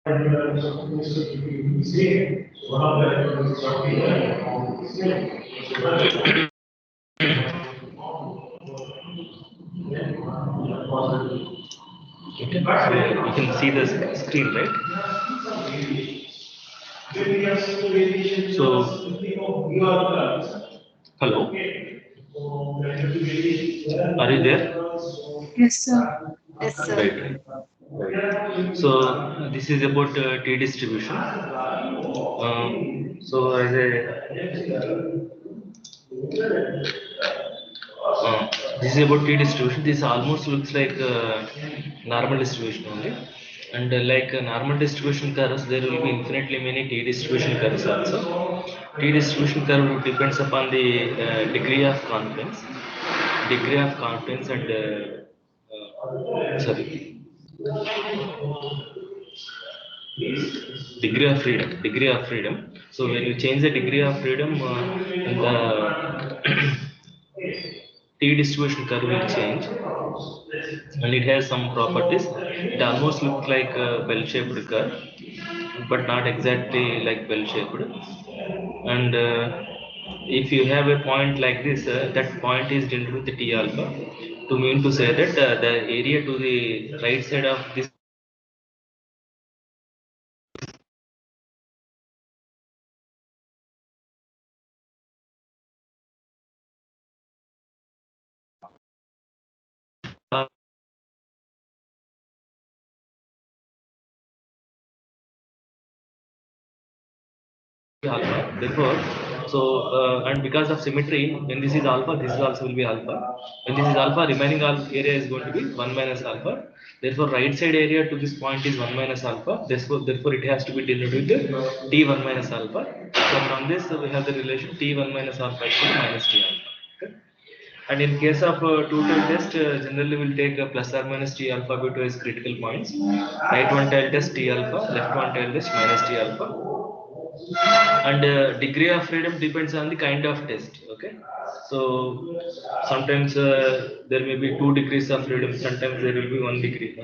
Okay, so you can see the screen, right? So, hello, are you there? Yes, sir. Yes, sir. Right, right. Right. So this is about T distribution. So as a this is about T distribution. This almost looks like normal distribution only. And like normal distribution curves, there will be infinitely many T distribution curves also. T distribution curve depends upon the degree of confidence, and sorry, degree of freedom. So when you change the degree of freedom, in the T distribution curve will change, and it has some properties. It almost looks like a bell-shaped curve, but not exactly like bell-shaped. And if you have a point like this, that point is denoted with the T alpha, to mean to say that the area to the right side of this alpha. Therefore, so and because of symmetry, when this is alpha, this is also will be alpha. When this is alpha, remaining area is going to be 1 minus alpha. Therefore, right side area to this point is 1 minus alpha. Therefore it has to be denoted with T1 minus alpha. So from this, we have the relation T1 minus alpha equal to minus T alpha. Okay? And in case of two-tailed test, generally we'll take plus or minus T alpha by 2 as critical points. Right one tail test T alpha, left one tail test minus T alpha. And degree of freedom depends on the kind of test. Okay, so sometimes there may be 2 degrees of freedom, sometimes there will be 1 degree.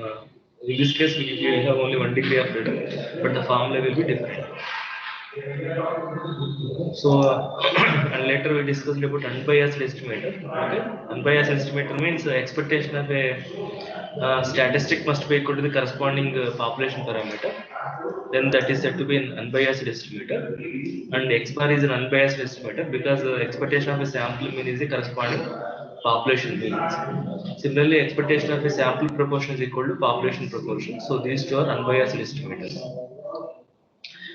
In this case we have only 1 degree of freedom, but the formula will be different. So, and later we discussed about unbiased estimator. Okay, unbiased estimator means expectation of a statistic must be equal to the corresponding population parameter. Then that is said to be an unbiased estimator. And X bar is an unbiased estimator because the expectation of a sample mean is the corresponding population means. Similarly, expectation of a sample proportion is equal to population proportion. So these two are unbiased estimators.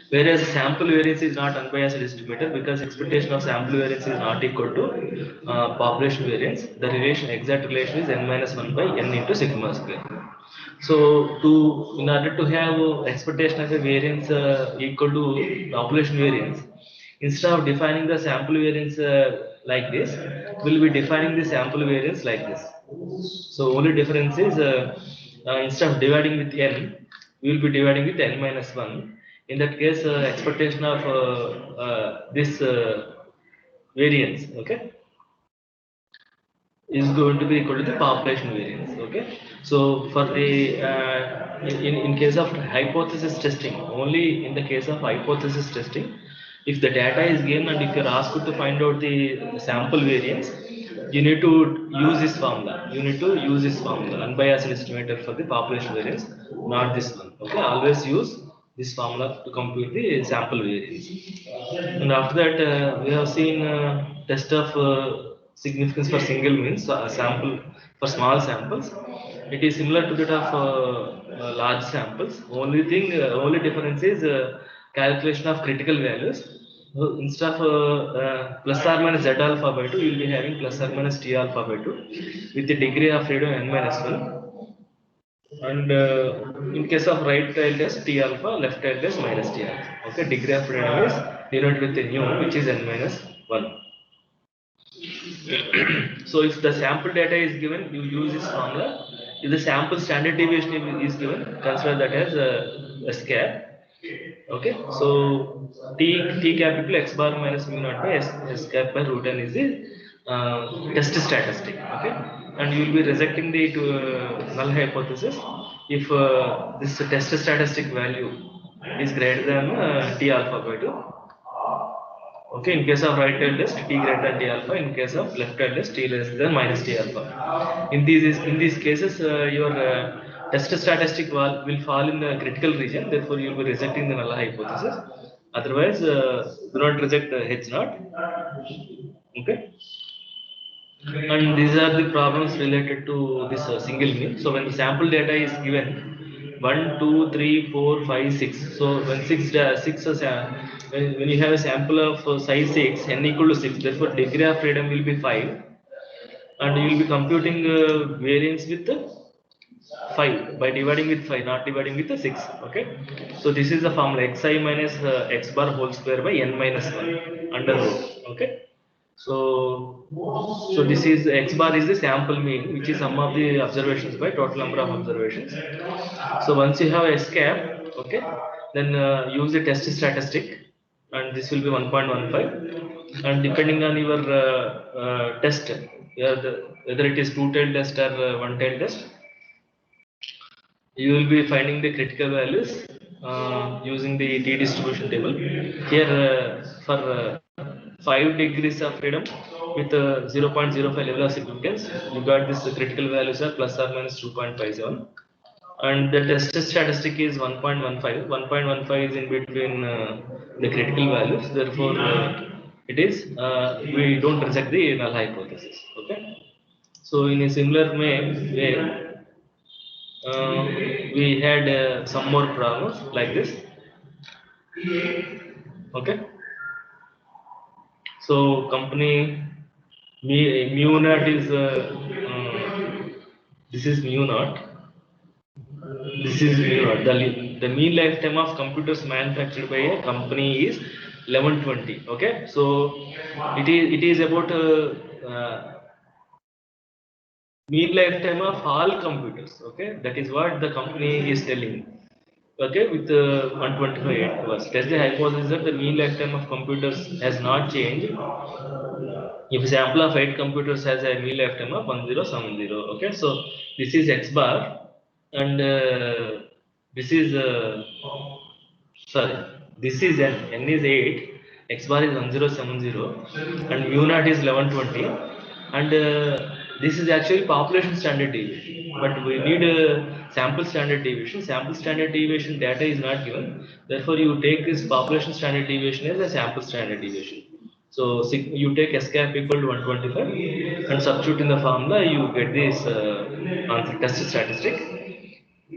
Whereas sample variance is not unbiased estimator because expectation of sample variance is not equal to population variance. The relation, exact relation is n minus 1 by n into sigma square. So in order to have expectation of a variance equal to population variance, instead of defining the sample variance like this, we'll be defining the sample variance like this. So only difference is instead of dividing with n, we will be dividing with n minus 1. In that case, expectation of this variance, okay, is going to be equal to the population variance. Okay, so for the in case of hypothesis testing, only in the case of hypothesis testing, if the data is given and if you're asked to find out the sample variance, you need to use this formula. You need to use this formula, unbiased estimator for the population variance, not this one. Okay, always use this formula to compute the sample variance. And after that, we have seen test of significance for single means sample for small samples. It is similar to that of large samples. Only difference is calculation of critical values. So instead of plus or minus z alpha by 2, you will be having plus or minus t alpha by 2 with the degree of freedom n minus 1. And in case of right tail test T alpha, left tail test minus T alpha. Okay, degree of freedom is denoted with a nu, which is n minus 1. So if the sample data is given, you use this formula. If the sample standard deviation is given, consider that as a scale. Okay, so T capital X bar minus mu naught by S cap by root n is the test statistic. Okay, and you will be rejecting the null hypothesis if this test statistic value is greater than T alpha by 2. Okay, in case of right tail test, T greater than T alpha. In case of left tail test, T less than minus T alpha. In these cases, your test statistic will fall in the critical region. Therefore, you will be rejecting the null hypothesis. Otherwise, do not reject H naught. Okay. And these are the problems related to this single mean. So when the sample data is given 1, 2, 3, 4, 5, 6. So when 6 when you have a sample of size 6, n equal to 6, therefore degree of freedom will be 5, and you will be computing variance with 5 by dividing with 5, not dividing with 6. Okay. So this is the formula xi minus x bar whole square by n minus 1 under root. Okay. So this is x bar is the sample mean, which is sum of the observations by total number of observations. So once you have S cap, okay, then use the test statistic, and this will be 1.15. And depending on your test, whether it is two-tailed test or one-tailed test, you will be finding the critical values using the T distribution table. Here for 5 degrees of freedom with 0.05 level of significance, you got this critical values are plus or minus 2.57, and the test statistic is 1.15. 1.15 is in between the critical values. Therefore, it is we don't reject the null hypothesis. Okay. So in a similar way, we had some more problems like this. Okay. So company mu naught is this is mu naught. This is mu naught. The mean lifetime of computers manufactured by a company is 1120. Okay. So it is about mean lifetime of all computers. Okay. That is what the company is telling. Okay, with 125 hours. Test the hypothesis that the mean lifetime of computers has not changed if a sample of 8 computers has a mean lifetime of 1070. Okay, so this is x bar, and this is sorry, this is n is 8, x bar is 1070, and mu naught is 1120, and this is actually population standard deviation, but we need a sample standard deviation. Sample standard deviation data is not given, therefore you take this population standard deviation as a sample standard deviation. So you take S cap equal to 125 and substitute in the formula, you get this answer test statistic.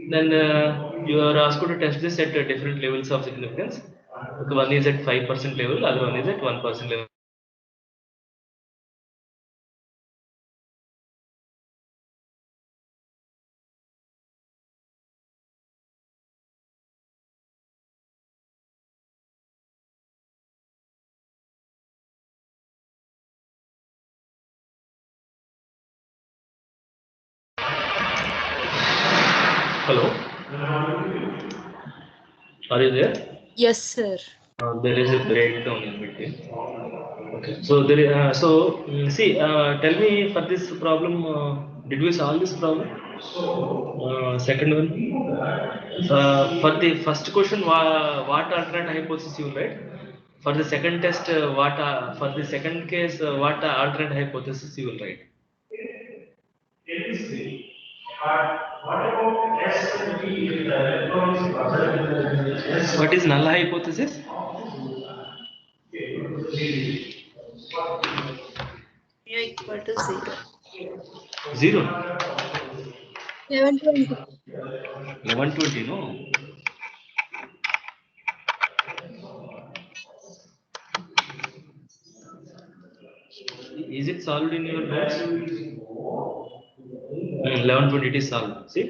Then you are asked to test this at different levels of significance. Okay, one is at 5% level, other one is at 1% level. Hello, are you there? Yes, sir. There is a breakdown in between. Okay, so there is, see, tell me for this problem, did we solve this problem? Second one, for the first question, what alternate hypothesis you will write? For the second test, for the second case, what alternate hypothesis you will write? What is null hypothesis? Mu equal to 0. 0. 1120. 1120, no? Is it solved in your notes? 1120 it is solved. See,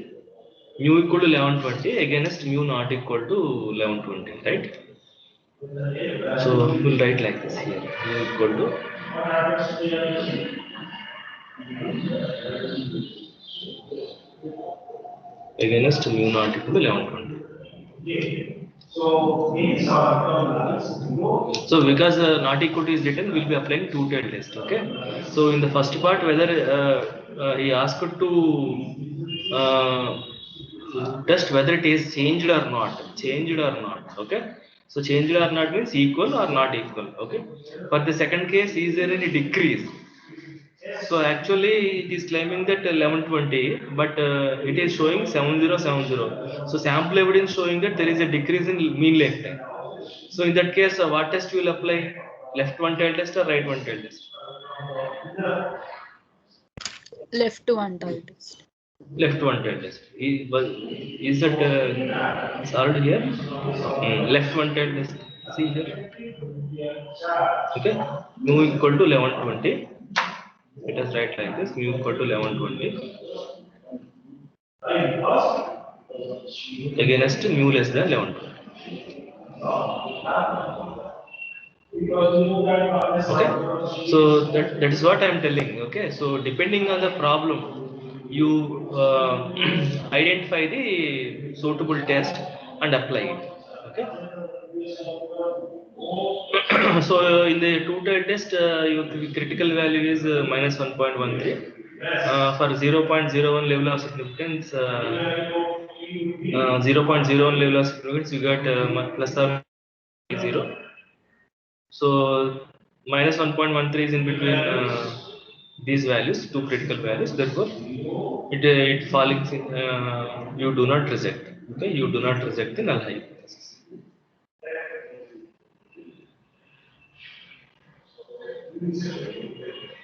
mu equal to 1120 against mu not equal to 1120, right? So we'll write like this here. Mu equal to against mu not equal to 1120. So because not equal to is written, we'll be applying two-tailed test. Okay. So in the first part, whether he asked to test whether it is changed or not. Okay. So changed or not means equal or not equal. Okay. For the second case, is there any decrease? So actually, it is claiming that 1120, but it is showing 7070. So sample evidence showing that there is a decrease in mean lifetime. So in that case, what test you will apply? Left one tail test or right one tail test? Left to one tail test. Left one tail test. Is that solved here? Left one tail test. See here. Okay. Mu equal to 1120. Let us write like this. Mu equal to 1120. Against mu less than 1120. Okay, so that is what I am telling. Okay, so depending on the problem, you identify the suitable test and apply it. Okay. So in the two-tailed test, your critical value is minus 1.13. For 0.01 level of significance, 0.01 level of significance, you got plus or 0. So minus 1.13 is in between these values, two critical values. Therefore, it falling. You do not reject. Okay, you do not reject the null hypothesis.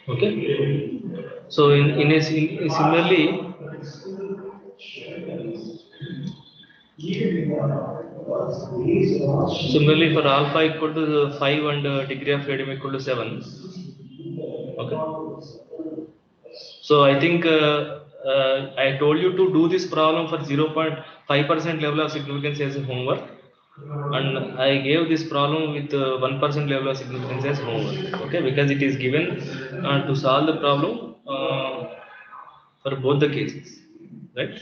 Okay. So similarly. Similarly, for alpha equal to 5 and degree of freedom equal to 7. Okay. So I think I told you to do this problem for 0.5% level of significance as a homework, and I gave this problem with 1% level of significance as homework. Okay, because it is given to solve the problem for both the cases, right?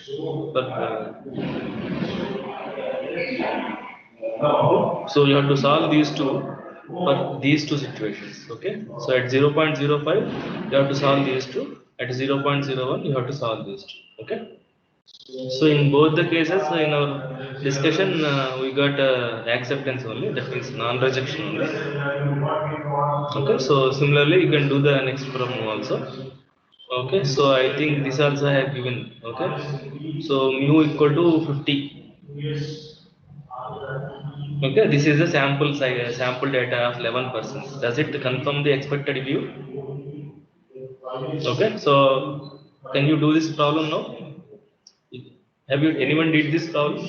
So you have to solve these two for these two situations. Okay, so at 0.05 you have to solve these two. At 0.01 you have to solve these two. Okay. So in both the cases, in our discussion, we got acceptance only. That means non-rejection only. Okay. So similarly, you can do the next problem also. Okay. So I think this also I have given. Okay. So mu equal to 50. Okay. This is the sample size, sample data of 11%. Does it confirm the expected view? Okay. So can you do this problem now? Have you anyone did this problem?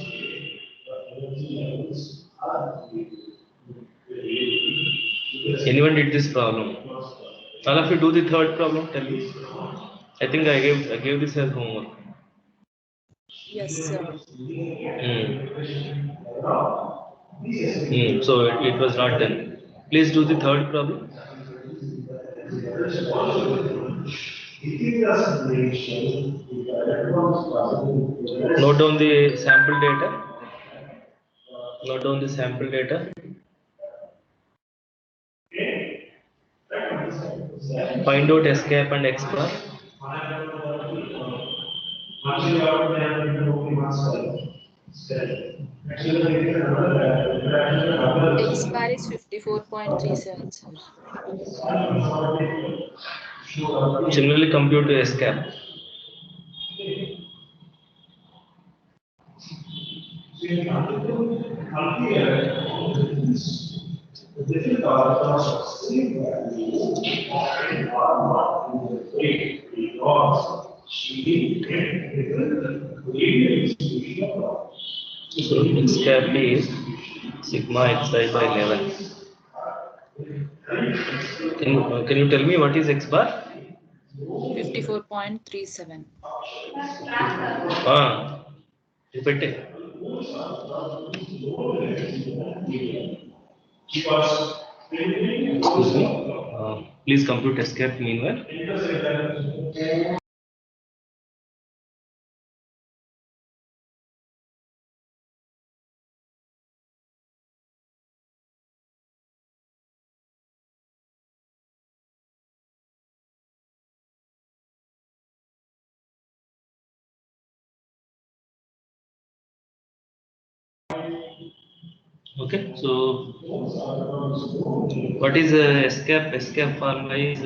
Anyone did this problem? All of you do the third problem. Tell me. I think I gave this as homework. Yes, sir. So it was not done. Please do the third problem. Note down the sample data. Note down the sample data. Find out S cap and X bar. X bar is 54.37, sir. Generally compute the S cap. So X cap is sigma xi by 11. Can you tell me what is X bar? 54.37. Repeat it. Excuse me. Please compute escape meanwhile. Okay, so what is escape? Escape formula is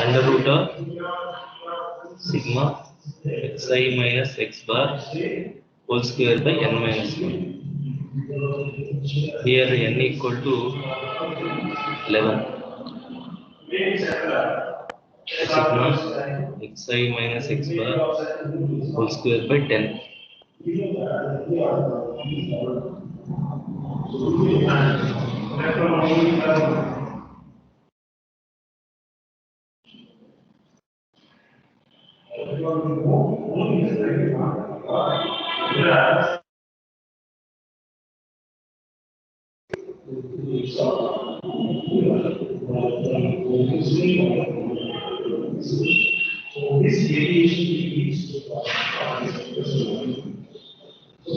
under root of sigma xi minus x bar whole square by n minus 1. Here n equal to 11. Sigma xi minus x bar whole square by 10.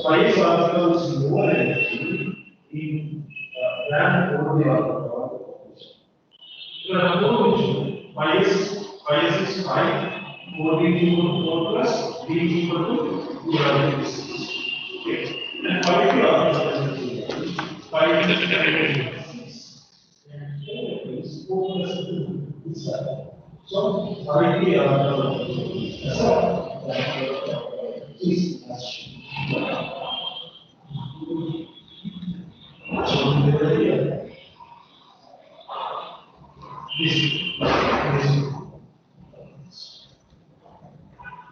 Price articles more in than price is 5, 4 equal to 4 plus B equal to 2 okay. And 5 is 4 plus 2. So 5 is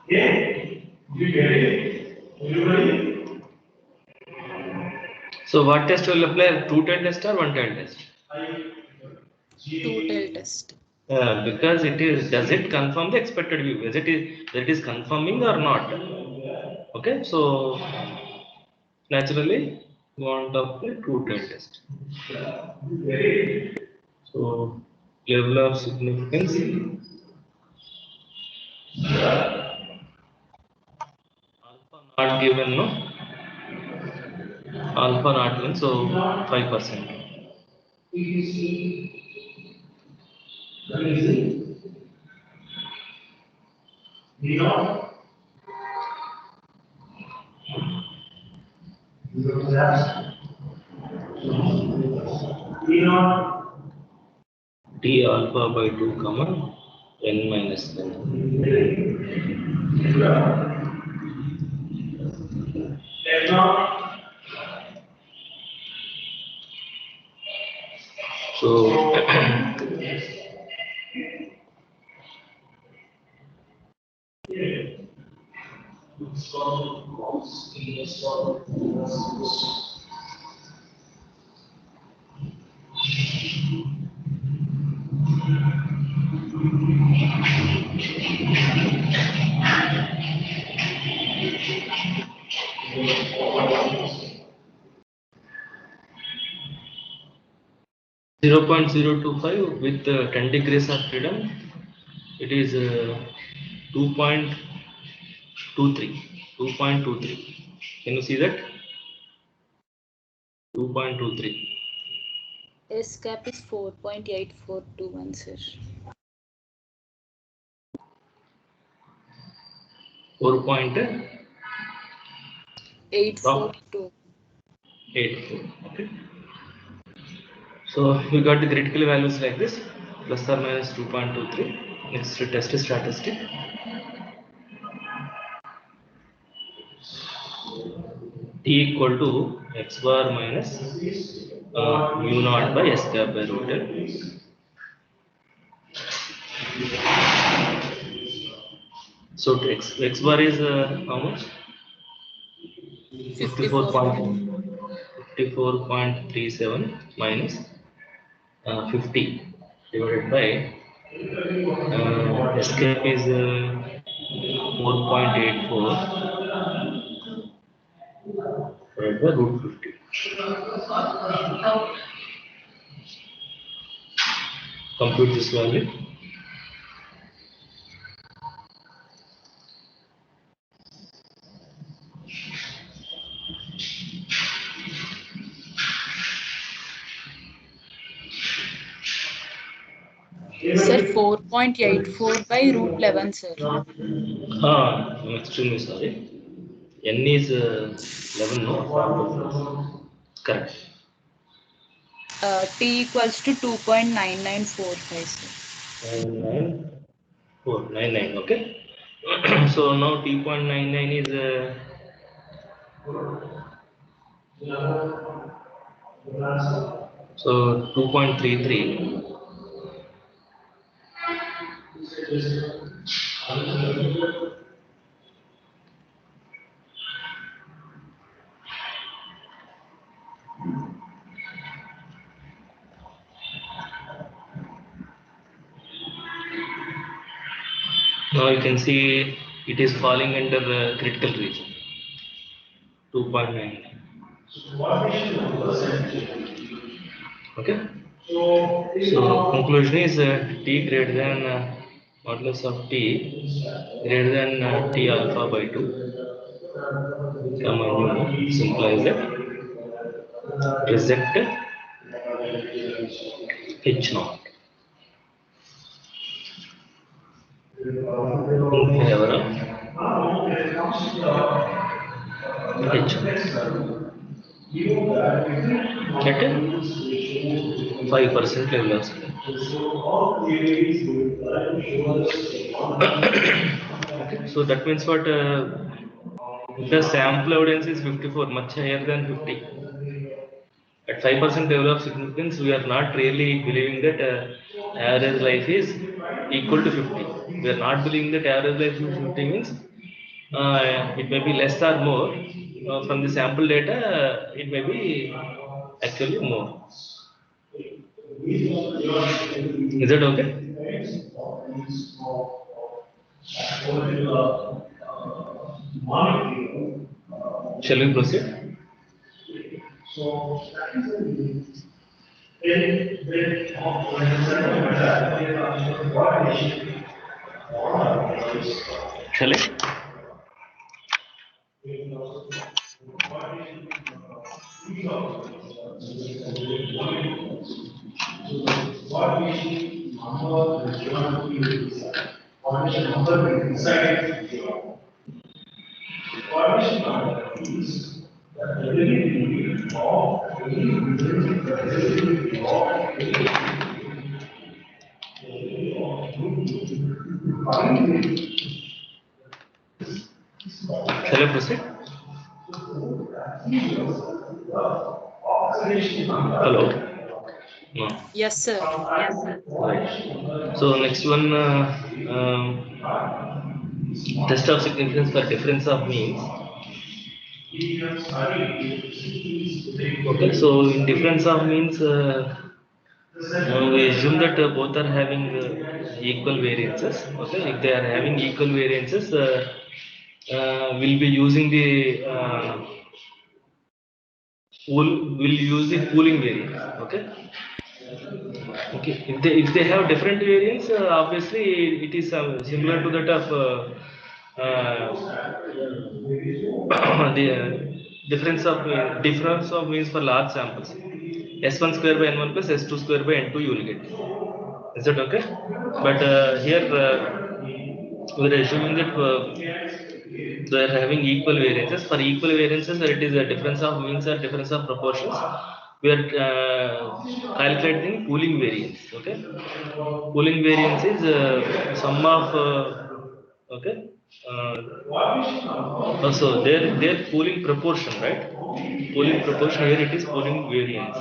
okay, you get it? Everybody? So what test will apply? 2-10 test or 1-10 test? 2-tail test. Because it is, does it confirm the expected view? Whether it is confirming or not? Okay, so naturally we want to apply 2-10 test. So level of significance alpha not given, no? Alpha not given, so 5%. T alpha by 2 comma n minus 1. So Zero 0.025 with 10 degrees of freedom, it is 2.23. 2.23. Can you see that? 2.23. S cap is 4.8421, sir. 4.842. 842. Okay. So we got the critical values like this, plus or minus 2.23. Next test statistic. T equal to x bar minus mu naught by s cap by root L. So x bar is how much? 54.37 minus 50 divided by escape is 4.84 divided by root 50. Compute this value. Sir, 4.84 by root 11, sir. I'm extremely sorry. N is 11, no? Correct. T equals to 2.9945, sir. 99499, okay. So now T.99 is so 2.33. Now you can see it is falling under the critical region 2.99. Okay. So conclusion is T greater than modulus of T greater than T alpha by 2. Come on, you simplify that. Reject H naught. In favor of H at 5% level of speed. Okay, so that means what the sample evidence is 54, much higher than 50. At 5% level of significance, we are not really believing that average life is equal to 50. We are not believing that average life is 50 means it may be less or more. From the sample data, it may be actually more. Is that okay? Shall we proceed? Shall I? Shall I proceed? Hello? No. Yes, sir. Right. So next one, test of significance for difference of means. Okay, so in difference of means, we assume that both are having equal variances. Okay, if they are having equal variances, we'll be using the we'll use the pooling variance. Okay. Okay. If they have different variants, obviously it is similar to that of the difference of means for large samples. S1 square by n1 plus S2 square by n2 you will get. Is that okay? But here we are assuming that they are having equal variances. For equal variances, it is a difference of means or difference of proportions. We are calculating pooling variance. Okay, pooling variance is sum of okay. Also, their pooling proportion, right? Pooling proportion here it is pooling variance.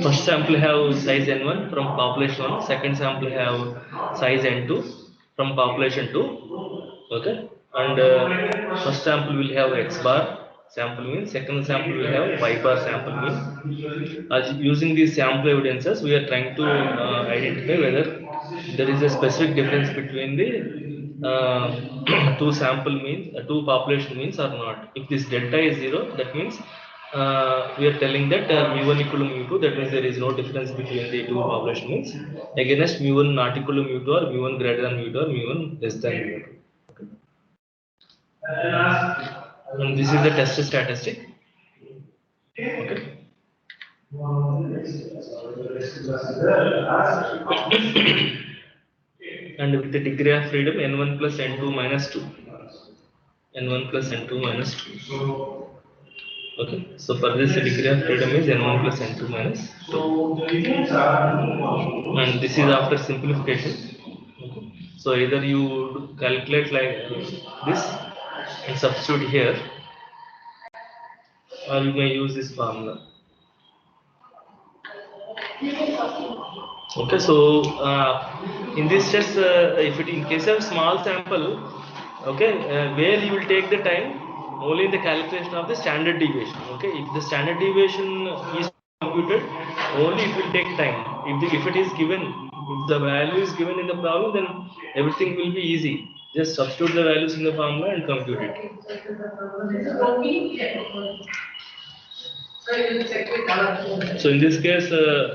First sample have size n1 from population 1, second sample have size n2 from population 2, okay, and first sample will have x bar sample mean, second sample will have y bar sample mean. As using these sample evidences, we are trying to identify whether there is a specific difference between the two sample means, two population means or not. If this delta is 0, that means we are telling that mu1 equal to mu2, that means there is no difference between the two population means. Against mu1 not equal to mu2 or mu1 greater than mu2 or mu1 less than mu2. And this is the test statistic. Okay. and with the degree of freedom n1 plus n2 minus 2. n1 plus n2 minus 2. Okay, so for this the degree of freedom is n1 plus n2 minus 2. And this is after simplification. Okay. So either you calculate like this and substitute here, or you may use this formula. Okay, so in this test, if it in case of small sample, okay, where you will take the time only in the calculation of the standard deviation. Okay, if the standard deviation is computed, only it will take time. If it is given, if the value is given in the problem, then everything will be easy. Just substitute the values in the formula and compute it. So in this case,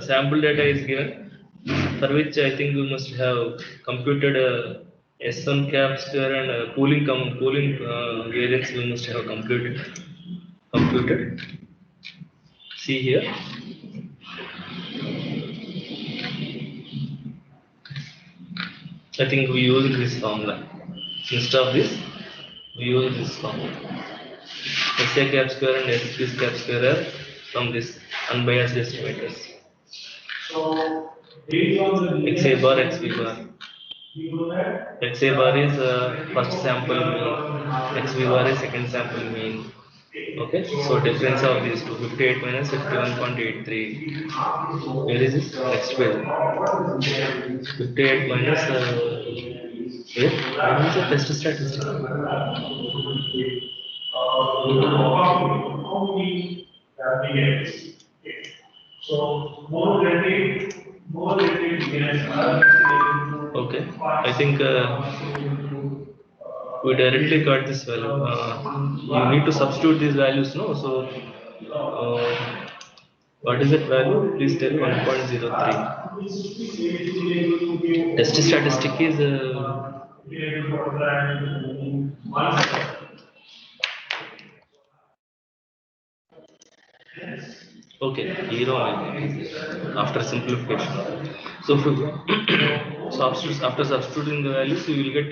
sample data is given, for which I think you must have computed S1 cap square and cooling variance you must have computed. See here. I think we use this formula. Instead of this, we use this formula. SA cap square and SB cap square are from this unbiased estimators. XA bar, XB bar. XA bar is first sample mean, XB bar is second sample mean. Okay, so difference of these two, 58 minus 51.83. Where is this? Next page. 58 minus here. What is the test statistic? Okay, I think we directly got this value. You need to substitute these values, no? So, what is that value? Please tell 1.03. Test statistic is okay, zero after simplification. So, after substituting the values, you will get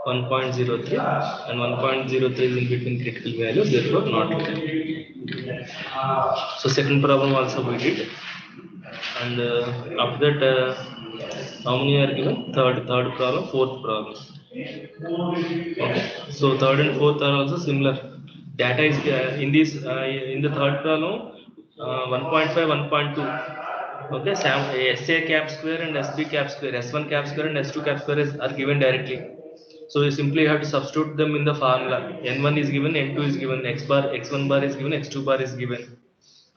1.03, and 1.03 is in between critical values, therefore not written. So second problem also we did, and after that how many are given? Third problem, fourth problem. Okay, so third and fourth are also similar. Data is in this in the third problem 1.5, 1.2. Okay, SA cap square and SB cap square, S1 cap square and S2 cap square are given directly. So you simply have to substitute them in the formula. N1 is given, N2 is given, X1 bar is given, X2 bar is given,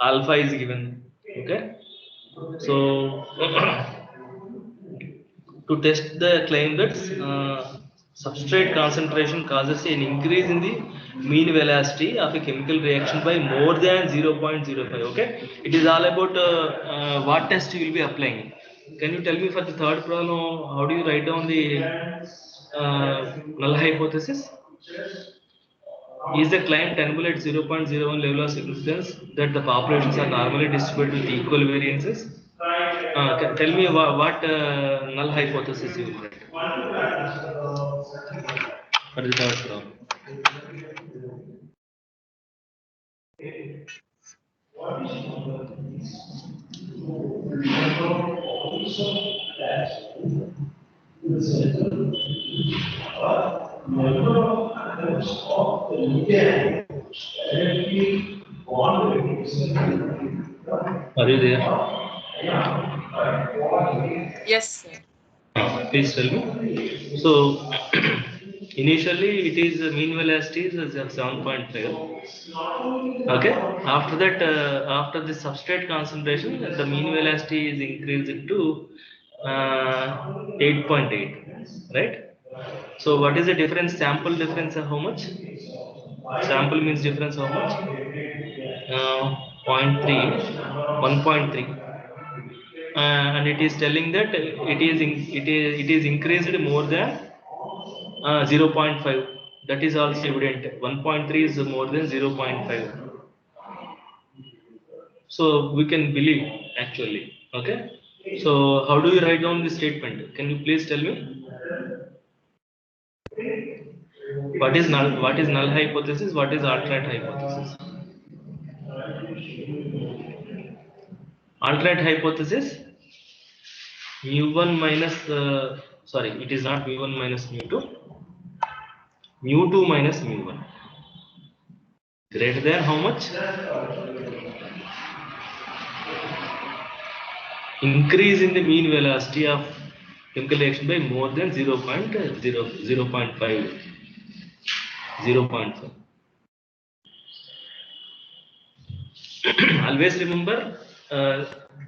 alpha is given. Okay, so to test the claim that substrate concentration causes an increase in the mean velocity of a chemical reaction by more than 0.05. Okay, it is all about what test you will be applying. Can you tell me for the third problem, how do you write down the null hypothesis? Is the claim tenable at 0.01 level of significance that the populations are normally distributed with equal variances? Tell me what null hypothesis you will write for the third problem. Are you there? Yes, sir. Please tell me. So initially it is mean velocity is 7.5. Okay, after that after the substrate concentration, the mean velocity is increased to 8.8, right? So what is the difference? Sample difference how much? Sample means difference how much? 0.3, 1.3. And it is telling that it is increased more than 0.5. That is also evident. 1.3 is more than 0.5. So we can believe actually. Okay. So how do you write down this statement? Can you please tell me? What is null hypothesis? What is alternate hypothesis? Alternate hypothesis, mu1 minus sorry, it is not mu1 minus mu2, mu2 minus mu1 greater than how much? Increase in the mean velocity of chemical reaction by more than 0.5. Always remember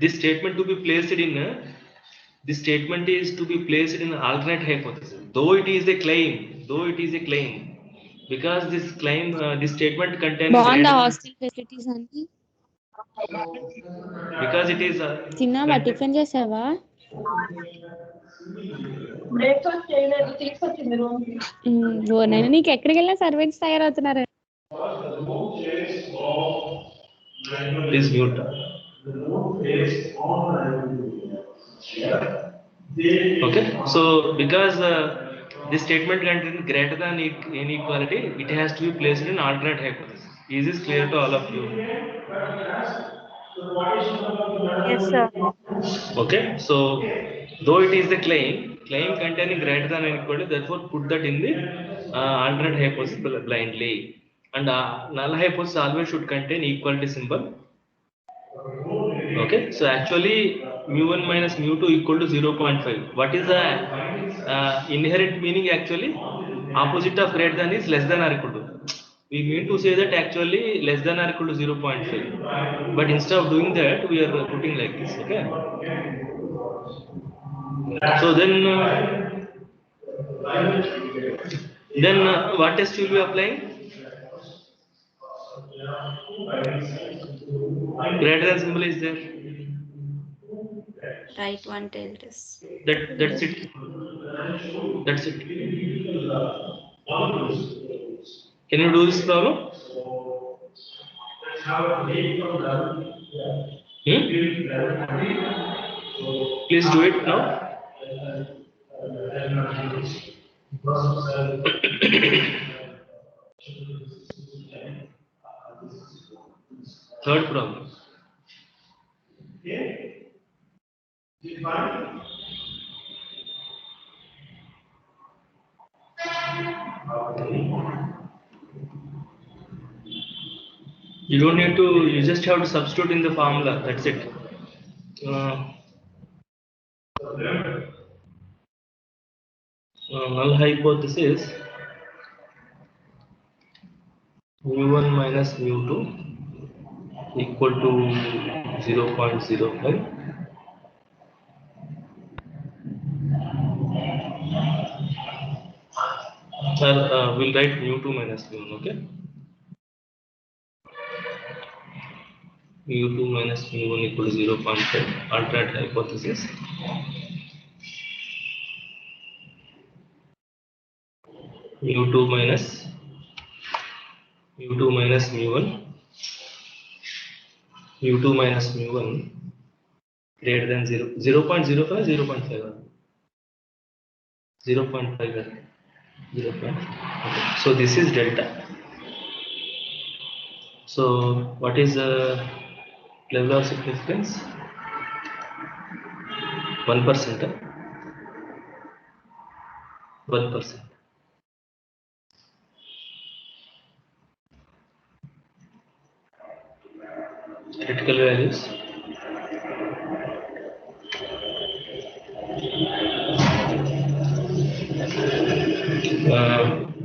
this statement to be placed in this statement is to be placed in an alternate hypothesis. Though it is a claim, because this claim, this statement contains బాగుందా greater, hostel facilities అన్ని? because it is తిన్నావా? Tiffin చేసావా? Breakfast చేయలేదు, తీసుకొచ్చింది room కి. ఓనైనా నీకు ఎక్కడికి వెళ్ళినా సర్వెంట్స్ తయారవుతున్నారు. please mute. Okay, so because this statement contains greater than inequality, it has to be placed in alternate hypothesis. Is this clear to all of you? Yes, sir. Okay, so though it is the claim containing greater than or equal to, therefore put that in the alternate hypothesis blindly, and null hypothesis always should contain equality symbol. Okay, so actually mu1 minus mu2 equal to 0.5. What is the inherent meaning? Actually opposite of greater than is less than or equal to. We mean to say that actually less than or equal to 0.5, but instead of doing that we are putting like this. Okay, so then what test you will be applying? Greater than symbol is there. Right one tail test. That's it. Can you do this problem? Please do it now. Third problem. You don't need to, you just have to substitute in the formula, that's it. Null hypothesis, mu1 minus mu2 equal to 0.05. Sir, we'll write mu2 minus mu1, okay? mu2 minus mu1 equal to 0.5, alternate hypothesis. mu2 minus mu1, mu2 minus mu1 greater than 0.05, 0.5, 0.5, 0.5. Okay. So this is delta. So what is the level of significance? 1%. 1%. Critical values.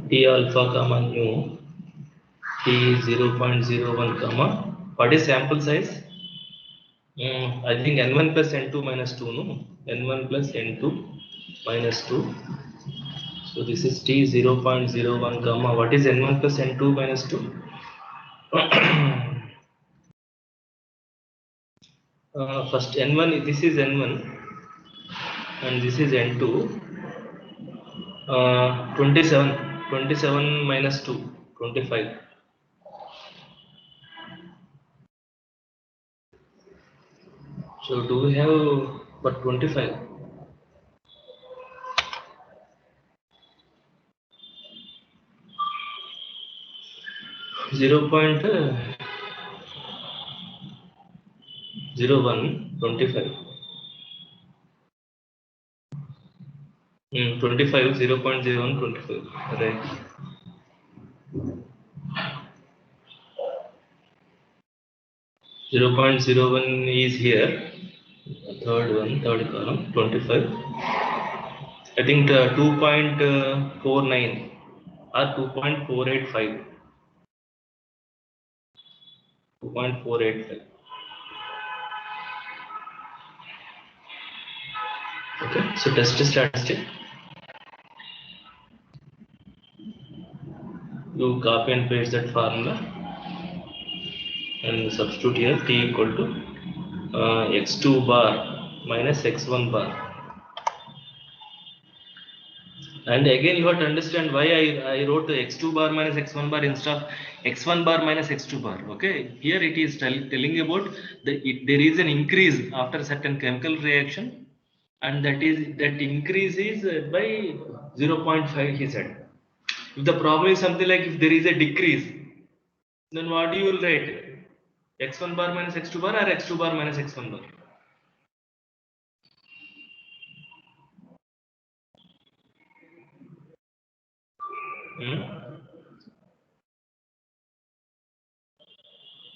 T alpha comma nu, T 0.01 comma. What is sample size? I think n1 plus n2 minus 2, no? n1 plus n2 minus 2. So this is T 0.01 comma. What is n1 plus n2 minus 2? First n1, this is n1 and this is n2. 27 minus 2, 25. So do we have But 25. Zero point 01 25. 25 0.01 25. Right. Zero point 01 is here. Third column 25. I think 2.49 or 2.485. 2.485. Okay, so test statistic. You copy and paste that formula and substitute here t equal to x2 bar minus x1 bar. And again you have to understand why I wrote x2 bar minus x1 bar instead of x1 bar minus x2 bar. Okay, here it is telling about there is an increase after certain chemical reaction, and that increase is by 0.5, he said. If the problem is something like if there is a decrease, then what you will write? x1 bar minus x2 bar or x2 bar minus x1 bar?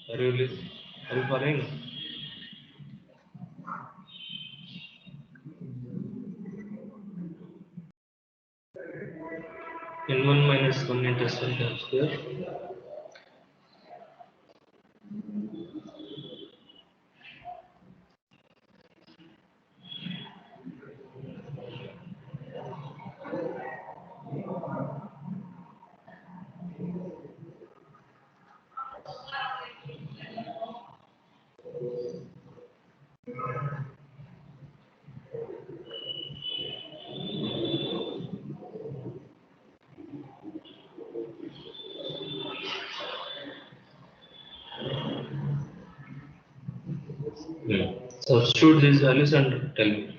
Are you following? N1 minus 1 into S1 square. Substitute these values and tell me.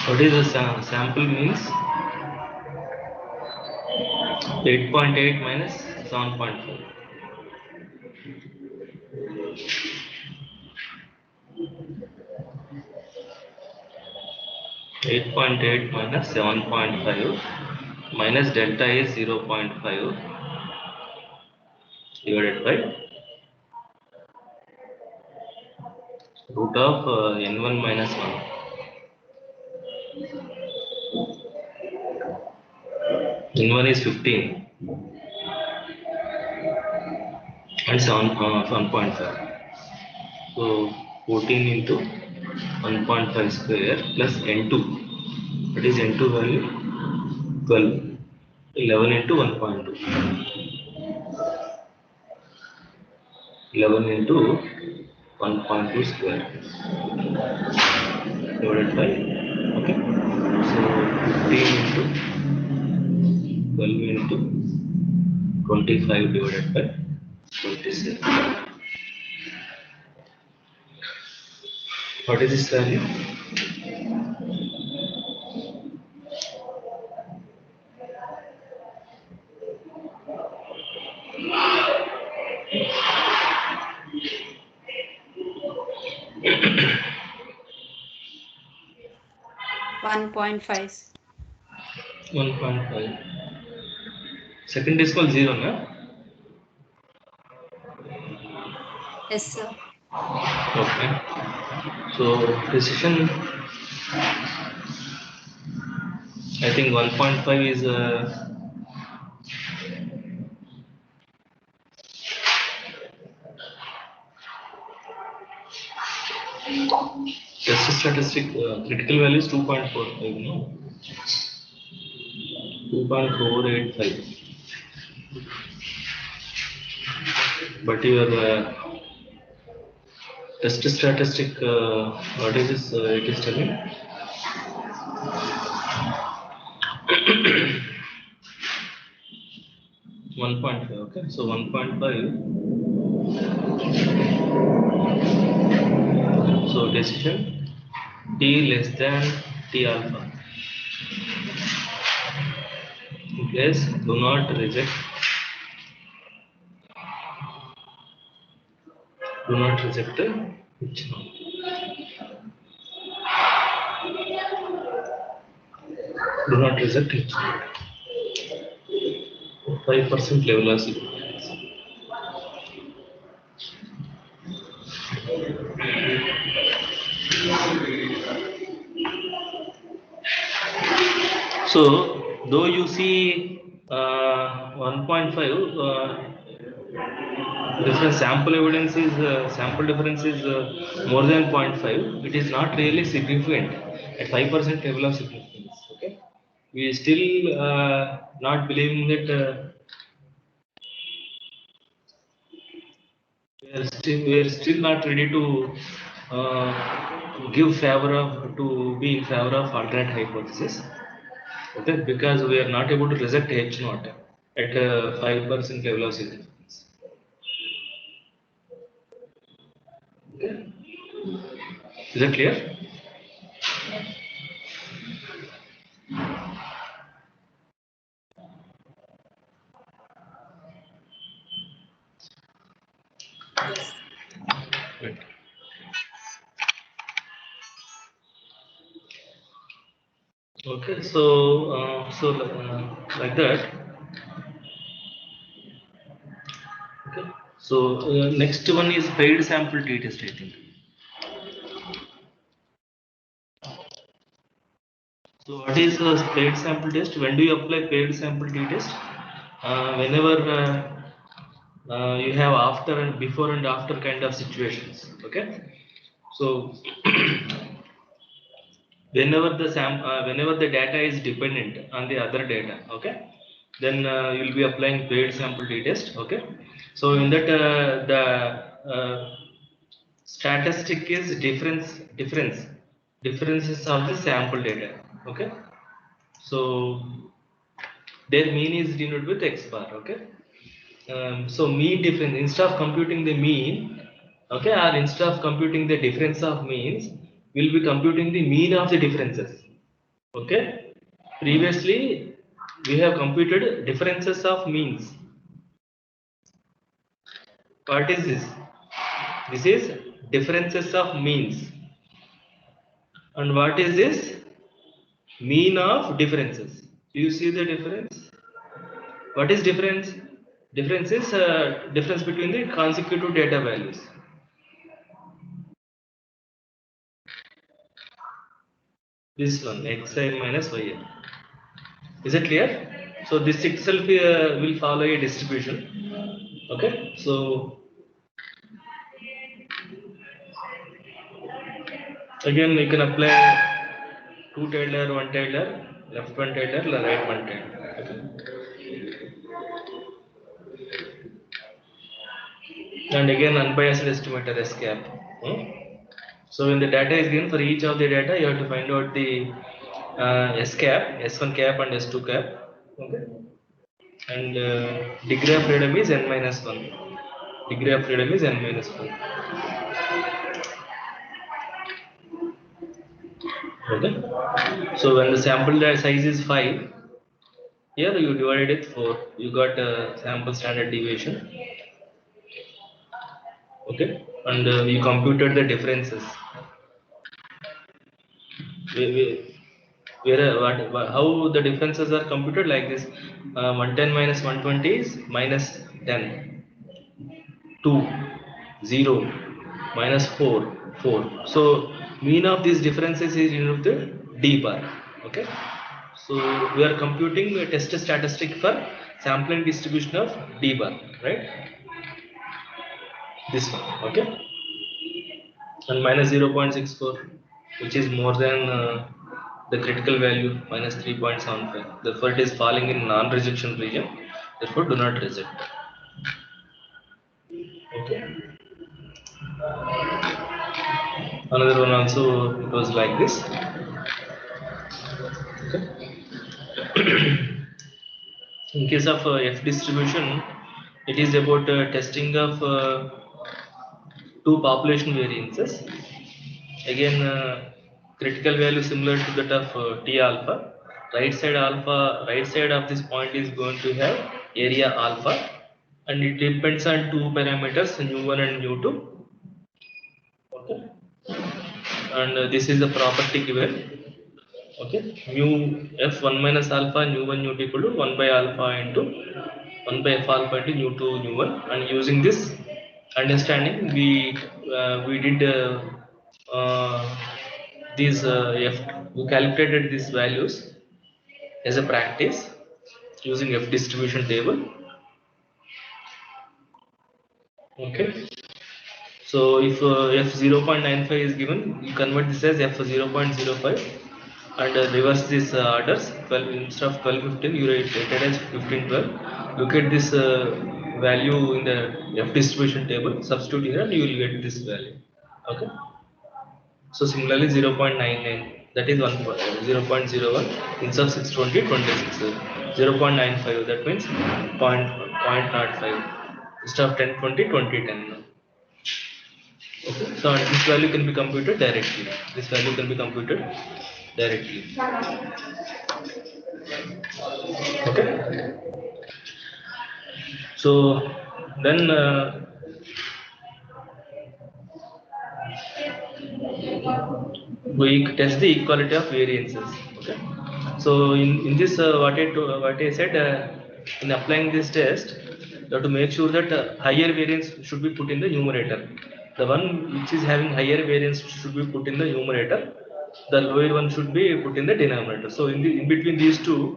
What is the sample means? 8.8 minus 7.4. 8.8 minus 7.5 minus delta is 0.5 divided by root of n1 minus 1. N1 is 15 and 7.5. So 14 into 1.5 square plus n2. What is n2 value? 12. 11 into 1.2. 11 into 1.2 square divided by, okay, so 15 into 12 into 25 divided by 27. What is this value? $1.5. 1.5. Second decimal 0, na? Yes, sir. Okay. So precision, I think 1.5 is Test statistic critical value is 2.45, no? 2.485. But your test statistic, what is this? It is telling 1.5. Okay, so 1.5. So decision t less than t alpha. In case do not reject the H naught. Do not reject H naught. 5% level of significance. So though you see 1.5 different sample evidence is sample difference is more than 0.5, it is not really significant at 5% level of significance. Okay, we still not believing that we are still not ready to be in favor of alternate hypothesis. Okay, because we are not able to reject H naught at 5% level of significance. Okay, is that clear? Yes. Right. Okay, so like that. Okay, so next one is paired sample t-test, I think. So what is a paired sample test? When do you apply paired sample t-test? Whenever you have after and before and after kind of situations. Okay, so whenever the data is dependent on the other data, okay, then you will be applying paired sample t-test. Okay, so in that the statistic is differences of the sample data. Okay, so their mean is denoted with x bar. Okay, so mean difference, instead of computing the mean, okay, or instead of computing the difference of means, we'll be computing the mean of the differences. Okay, previously we have computed differences of means. What is this? This is differences of means. And what is this? Mean of differences. Do you see the difference? What is difference? Difference is difference between the consecutive data values. This one, xi minus yi. Is it clear? So this itself will follow a distribution. Okay, so again you can apply two Taylor, one Taylor, left one Taylor, right one Taylor. Okay. And again unbiased estimator S cap. So when the data is given for each of the data, you have to find out the S cap, S1 cap and S2 cap. Okay. And degree of freedom is n minus 1. Degree of freedom is n minus 1. Okay. So when the sample size is 5, here you divided it 4. You got sample standard deviation. Okay. And you computed the differences. How the differences are computed like this: 110 minus 120 is minus 10, 2, 0, minus 4, 4. So mean of these differences is the D bar. Okay. So we are computing a test statistic for sampling distribution of D bar, right? This one. Okay. and minus 0.64, which is more than the critical value minus 3.75. Therefore, it is falling in non-rejection region. Therefore, do not reject. Okay. Another one also, it was like this. Okay. In case of F distribution, it is about testing of two population variances. Again, critical value similar to that of T alpha. Right side of this point is going to have area alpha, and it depends on two parameters, nu1 and nu2. Okay, and this is the property given. Okay, mu f1 minus alpha nu1 nu2 equal to 1 by alpha into 1 by f alpha into nu2 nu1, and using this understanding we did these we calculated these values as a practice using F distribution table. Okay, so if f 0.95 is given, you convert this as f 0.05 and reverse this orders. 12 instead of 12 15, you write it as 15 12. Look at this value in the F distribution table, substitute here and you will get this value. Okay, so similarly 0.99, that is 0.01 instead of 620 26, 0.95, that means 0.05 instead of 1020 2010. Okay, so this value can be computed directly. This value can be computed directly. Okay, so then we test the equality of variances. Okay, so in this what I said, in applying this test, you have to make sure that higher variance should be put in the numerator. The one which is having higher variance should be put in the numerator. The lower one should be put in the denominator. So in between these two,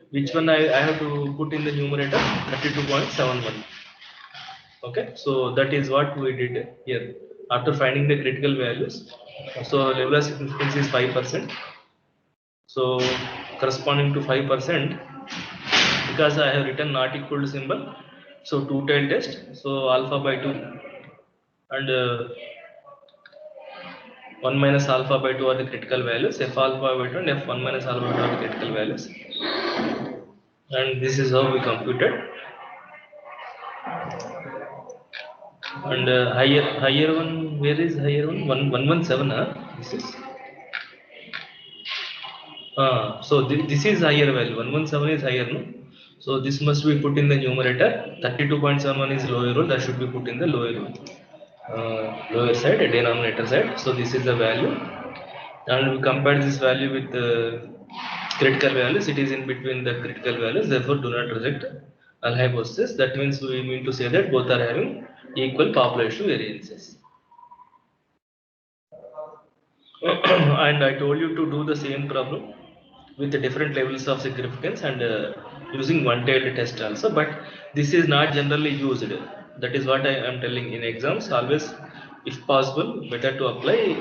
which one I have to put in the numerator? 32.71. Okay, so that is what we did here. After finding the critical values, so level of significance is 5%. So corresponding to 5%, because I have written not equal to symbol, so two-tailed test. So alpha by 2 and 1 minus alpha by 2 are the critical values. F alpha by 2 and f1 minus alpha by 2 are the critical values. And this is how we computed. And higher one, where is higher one? 117. This is. So this is higher value. 117 is higher, no? So this must be put in the numerator. 32.71 is lower rule. That should be put in the lower side, denominator side. So this is the value, and we compare this value with the critical values. It is in between the critical values. Therefore, do not reject null hypothesis. That means we mean to say that both are having equal population variances. And I told you to do the same problem with the different levels of significance and using one-tailed test also, but this is not generally used. That is what I am telling. In exams, always, if possible, better to apply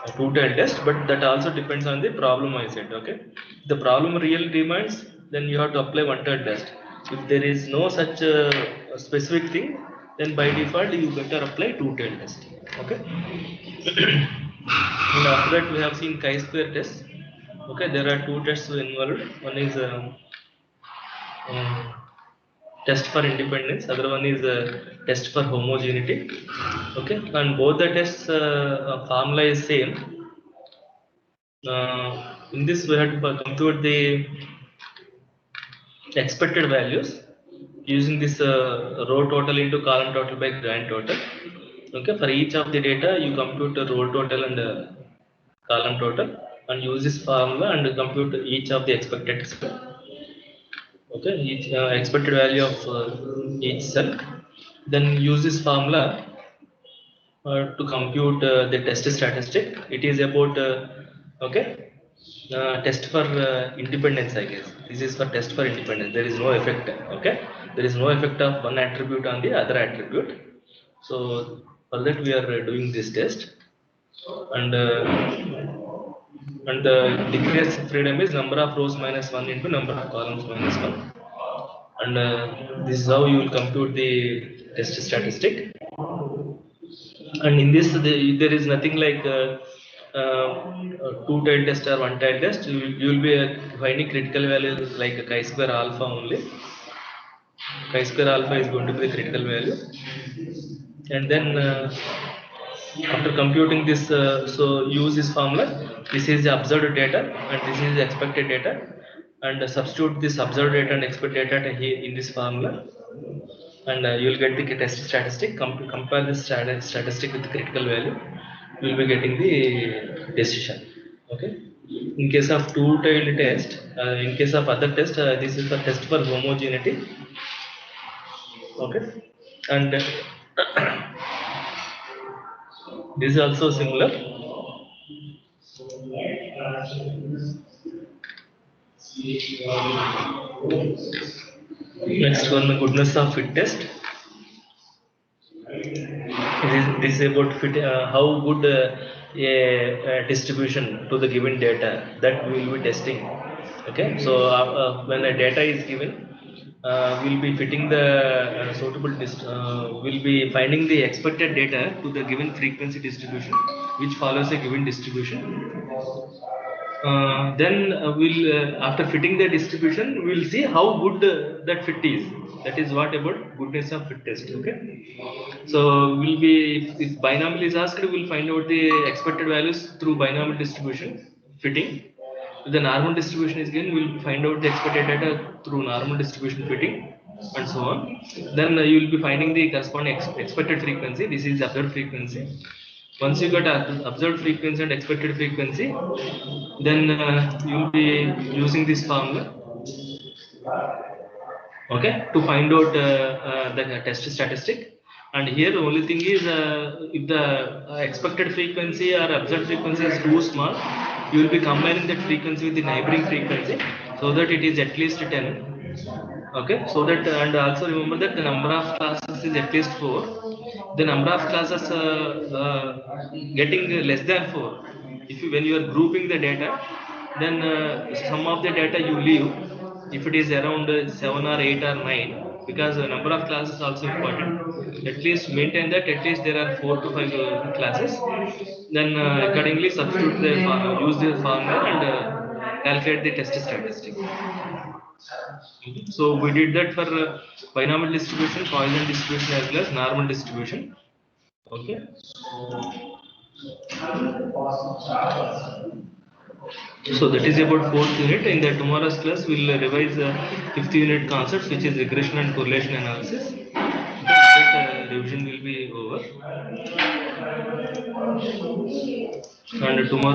a two-tailed test, but that also depends on the problem I said. Okay, if the problem really demands, then you have to apply one-tailed test. If there is no such a specific thing, then by default you better apply two-tailed test. Okay. And after that we have seen chi-square test. Okay, there are two tests involved. One is test for independence, other one is test for homogeneity. Okay, and both the tests formula is same. In this we have to compute the expected values using this row total into column total by grand total. Okay, for each of the data you compute the row total and column total and use this formula and compute each of the expected cell. Okay, each expected value of each cell. Then use this formula to compute the test statistic. It is about test for independence, I guess. This is for test for independence. There is no effect. Okay, there is no effect of one attribute on the other attribute. So For that we are doing this test, and the degrees of freedom is number of rows minus 1 into number of columns minus 1, and this is how you will compute the test statistic. And in this there is nothing like two-tailed test or one-tailed test. You will be finding critical value like a chi-square alpha only. Chi-square alpha is going to be the critical value, and then after computing this, so use this formula. This is the observed data and this is the expected data, and substitute this observed data and expected data here in this formula, and you will get the test statistic. Compare this statistic with the critical value, you will be getting the decision. Okay. In case of two-tailed test, in case of other test, this is the test for homogeneity. Okay, and this is also similar. Next one, goodness of fit test. This is about fit, how good a distribution to the given data that we will be testing. Okay, so when a data is given, we'll be fitting the suitable we'll be finding the expected data to the given frequency distribution which follows a given distribution. Then we'll after fitting the distribution, we'll see how good that fit is. That is what about goodness of fit test. Okay, so we'll be, if binomial is asked, we'll find out the expected values through binomial distribution fitting. If the normal distribution is given, we'll find out the expected data through normal distribution fitting, and so on. Then you will be finding the corresponding expected frequency. This is observed frequency. Once you got observed frequency and expected frequency, then you will be using this formula, okay, to find out the test statistic. And here the only thing is, if the expected frequency or observed frequency is too small, you will be combining that frequency with the neighboring frequency so that it is at least 10. Okay, so that, and also remember that the number of classes is at least 4. The number of classes getting less than 4, if you, when you are grouping the data, then some of the data you leave if it is around 7 or 8 or 9, because the number of classes is also important. At least maintain that at least there are 4 to 5 classes. Then accordingly substitute the use the formula and calculate the test statistic. So we did that for binomial distribution, Poisson distribution, as well as normal distribution. Okay. So that is about 4th unit. In the tomorrow's class, we'll revise 5th unit concepts, which is regression and correlation analysis. That revision will be over. And tomorrow